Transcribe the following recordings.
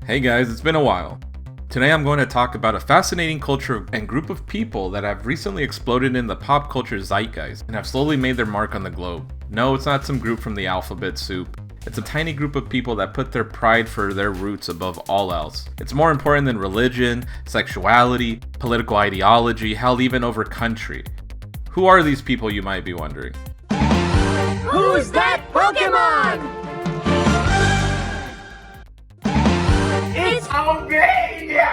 Hey guys, it's been a while. Today I'm going to talk about a fascinating culture and group of people that have recently exploded in the pop culture zeitgeist and have slowly made their mark on the globe. No, it's not some group from the alphabet soup. It's a tiny group of people that put their pride for their roots above all else. It's more important than religion, sexuality, political ideology, hell, even over country. Who are these people, you might be wondering? Who's that Pokemon? It's Albania!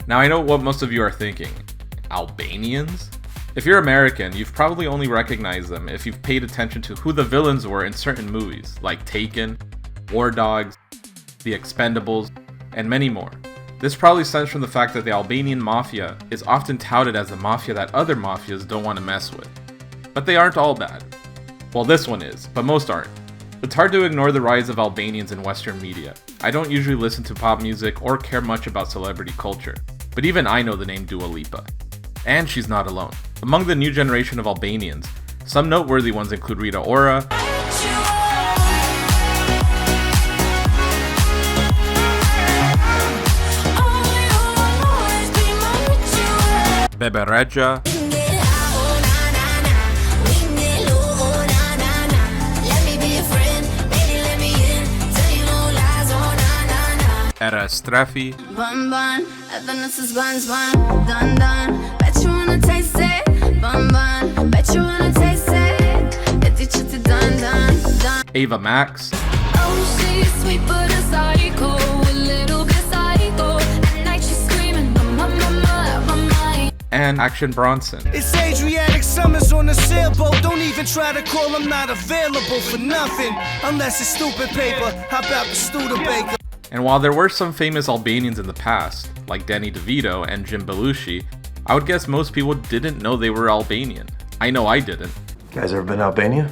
Now I know what most of you are thinking. Albanians? If you're American, you've probably only recognized them if you've paid attention to who the villains were in certain movies, like Taken, War Dogs, The Expendables, and many more. This probably stems from the fact that the Albanian mafia is often touted as the mafia that other mafias don't want to mess with. But they aren't all bad. Well, this one is, but most aren't. It's hard to ignore the rise of Albanians in Western media. I don't usually listen to pop music or care much about celebrity culture, but even I know the name Dua Lipa. And she's not alone. Among the new generation of Albanians, some noteworthy ones include Rita Ora, Bebe Rexha, Era Strefi, Bun bun, happiness is buns bun, dun dun. Bet you wanna taste it, bun bun. Bet you wanna taste it. Get the chitty dun dun dun. Ava Max, Oh, she's sweet but a psycho, a little bit psycho. At night she's screaming, mama. and Action Bronson. It's Adriatic Summers on a sailboat. Don't even try to call, I'm not available for nothing. Unless it's stupid paper, how about the Studebaker? And while there were some famous Albanians in the past, like Danny DeVito and Jim Belushi, I would guess most people didn't know they were Albanian. I know I didn't. You guys ever been to Albania?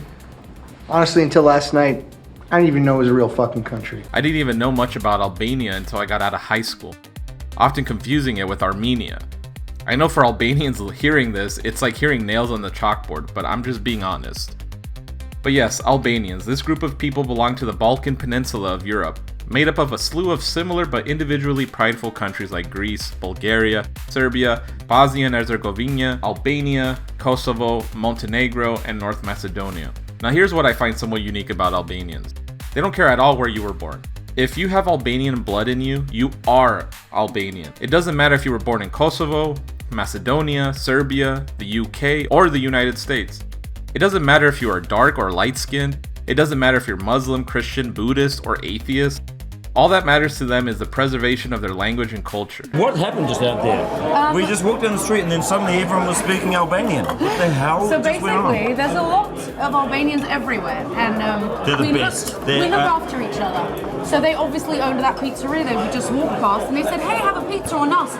Honestly, until last night, I didn't even know it was a real fucking country. I didn't even know much about Albania until I got out of high school, often confusing it with Armenia. I know for Albanians hearing this, it's like hearing nails on the chalkboard, but I'm just being honest. But yes, Albanians, this group of people belong to the Balkan Peninsula of Europe, made up of a slew of similar but individually prideful countries like Greece, Bulgaria, Serbia, Bosnia and Herzegovina, Albania, Kosovo, Montenegro, and North Macedonia. Now here's what I find somewhat unique about Albanians. They don't care at all where you were born. If you have Albanian blood in you, you are Albanian. It doesn't matter if you were born in Kosovo, Macedonia, Serbia, the UK, or the United States. It doesn't matter if you are dark or light-skinned. It doesn't matter if you're Muslim, Christian, Buddhist, or atheist. All that matters to them is the preservation of their language and culture. What happened just out there? We just walked down the street and then suddenly everyone was speaking Albanian. What the hell So just went on? basically, there's a lot of Albanians everywhere, and They're the we best. look They're, after each other. So they obviously owned that pizzeria that we just walked past, and they said, "Hey, have a pizza on us."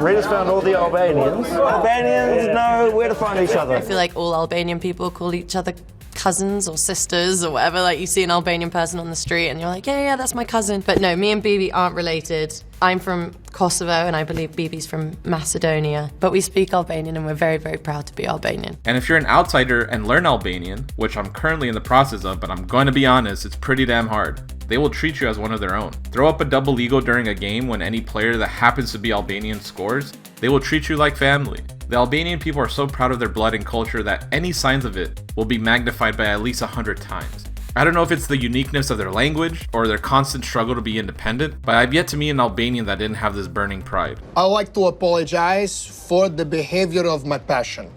Rita's found all the Albanians. Albanians know where to find each other. I feel like all Albanian people call each other cousins or sisters or whatever. Like, you see an Albanian person on the street and you're like, yeah, that's my cousin. But no, me and Bibi aren't related. I'm from Kosovo and I believe Bibi's from Macedonia. But we speak Albanian and we're very, very proud to be Albanian. And if you're an outsider and learn Albanian, which I'm currently in the process of, but I'm going to be honest, it's pretty damn hard. They will treat you as one of their own. Throw up a double eagle during a game when any player that happens to be Albanian scores, they will treat you like family. The Albanian people are so proud of their blood and culture that any signs of it will be magnified by at least 100 times. I don't know if it's the uniqueness of their language or their constant struggle to be independent, but I've yet to meet an Albanian that didn't have this burning pride. I like to apologize for the behavior of my passion.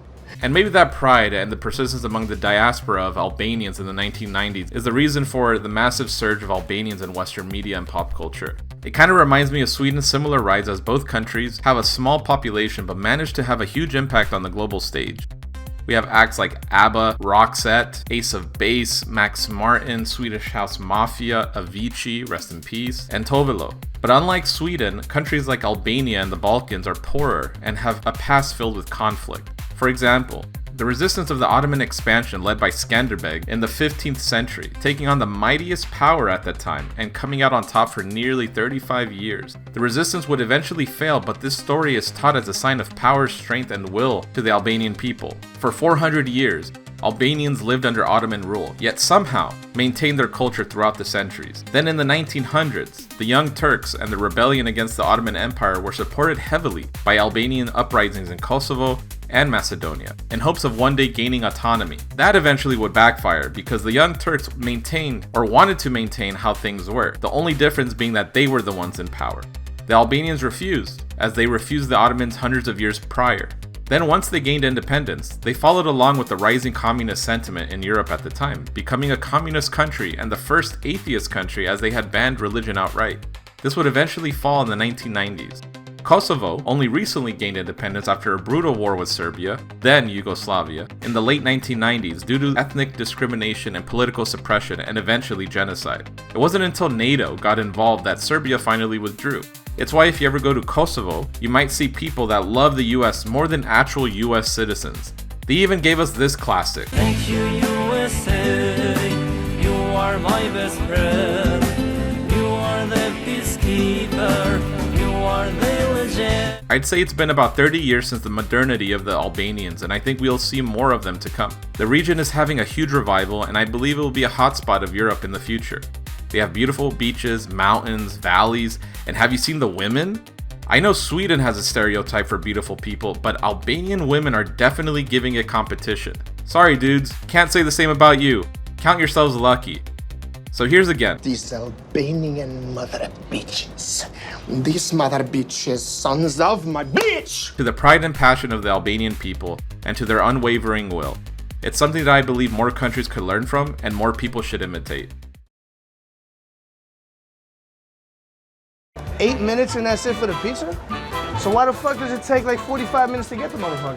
And maybe that pride and the persistence among the diaspora of Albanians in the 1990s is the reason for the massive surge of Albanians in Western media and pop culture. It kind of reminds me of Sweden's similar rise, as both countries have a small population but manage to have a huge impact on the global stage. We have acts like ABBA, Roxette, Ace of Base, Max Martin, Swedish House Mafia, Avicii, rest in peace, and Tovilo. But unlike Sweden, countries like Albania and the Balkans are poorer and have a past filled with conflict. For example, the resistance of the Ottoman expansion led by Skanderbeg in the 15th century, taking on the mightiest power at that time and coming out on top for nearly 35 years. The resistance would eventually fail, but this story is taught as a sign of power, strength, and will to the Albanian people. For 400 years, Albanians lived under Ottoman rule, yet somehow maintained their culture throughout the centuries. Then in the 1900s, the Young Turks and the rebellion against the Ottoman Empire were supported heavily by Albanian uprisings in Kosovo and Macedonia, in hopes of one day gaining autonomy. That eventually would backfire because the Young Turks maintained, or wanted to maintain, how things were, the only difference being that they were the ones in power. The Albanians refused, as they refused the Ottomans hundreds of years prior. Then once they gained independence, they followed along with the rising communist sentiment in Europe at the time, becoming a communist country and the first atheist country as they had banned religion outright. This would eventually fall in the 1990s. Kosovo only recently gained independence after a brutal war with Serbia, then Yugoslavia, in the late 1990s due to ethnic discrimination and political suppression and eventually genocide. It wasn't until NATO got involved that Serbia finally withdrew. It's why if you ever go to Kosovo, you might see people that love the US more than actual US citizens. They even gave us this classic. Thank you, USA, you are my best friend, you are the peacekeeper, you are the legend. I'd say it's been about 30 years since the modernity of the Albanians, and I think we'll see more of them to come. The region is having a huge revival, and I believe it will be a hotspot of Europe in the future. They have beautiful beaches, mountains, valleys, and have you seen the women? I know Sweden has a stereotype for beautiful people, but Albanian women are definitely giving it competition. Sorry dudes, can't say the same about you. Count yourselves lucky. So here's again. These Albanian mother bitches. These mother bitches, sons of my bitch! To the pride and passion of the Albanian people, and to their unwavering will. It's something that I believe more countries could learn from, and more people should imitate. 8 minutes and that's it for the pizza? So why the fuck does it take like 45 minutes to get the motherfucker?